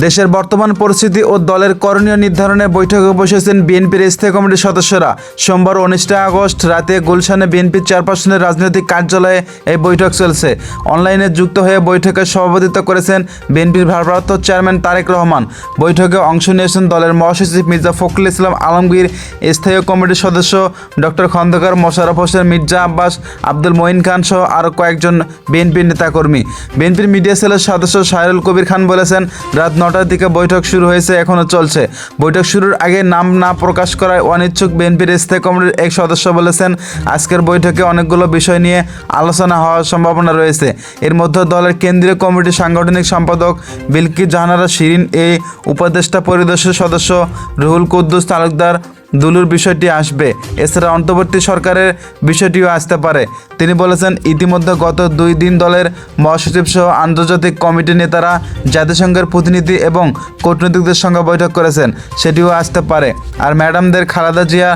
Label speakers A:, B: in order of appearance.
A: দেশের বর্তমান পরিস্থিতি ও দলের করণীয় নির্ধারণে বৈঠকে বসেছেন বিএনপির স্থায়ী কমিটির সদস্যরা। সোমবার 19 আগস্ট রাতে গুলশানে বিএনপির চেয়ারপারসনের রাজনৈতিক কার্যালয়ে এই বৈঠক চলছে। অনলাইনে যুক্ত হয়ে বৈঠকে সভাপতিত্ব করেছেন বিএনপির ভারপ্রাপ্ত চেয়ারম্যান তারেক রহমান। বৈঠকে অংশ নিয়েছেন দলের মহাসচিব মির্জা ফখরুল ইসলাম আলমগীর, স্থায়ী কমিটির সদস্য ডক্টর খন্দকার মোশাররফ হোসেন, মির্জা আব্বাস, আব্দুল মঈন খান সহ আরও কয়েকজন বিএনপির নেতাকর্মী। বিএনপির মিডিয়া সেলের সদস্য শাহরুল কবির খান বলেছেন, রাত 9টার দিকে বৈঠক শুরু হয়েছে, এখনও চলছে। বৈঠক শুরুর আগে নাম না প্রকাশ করায় অনিচ্ছুক বিএনপির স্থায়ী কমিটির এক সদস্য বলেছেন, আজকের বৈঠকে অনেকগুলো বিষয় নিয়ে আলোচনা হওয়ার সম্ভাবনা রয়েছে। এর মধ্যে দলের কেন্দ্রীয় কমিটির সাংগঠনিক সম্পাদক বিলকিস জাহানারা শিরিন, এই উপদেষ্টা পরিষদের সদস্য রুহুল কুদ্দুস তালুকদার দুলুর বিষয়টি আসবে। এছাড়া অন্তর্বর্তী সরকারের বিষয়টিও আসতে পারে। তিনি বলেছেন, ইতিমধ্যে গত 2 দিন দলের মহাসচিব সহ আন্তর্জাতিক কমিটির নেতারা জাতিসংঘের প্রতিনিধি এবং কূটনীতিকদের সঙ্গে বৈঠক করেছেন, সেটিও আসতে পারে। আর ম্যাডামদের খালেদা জিয়া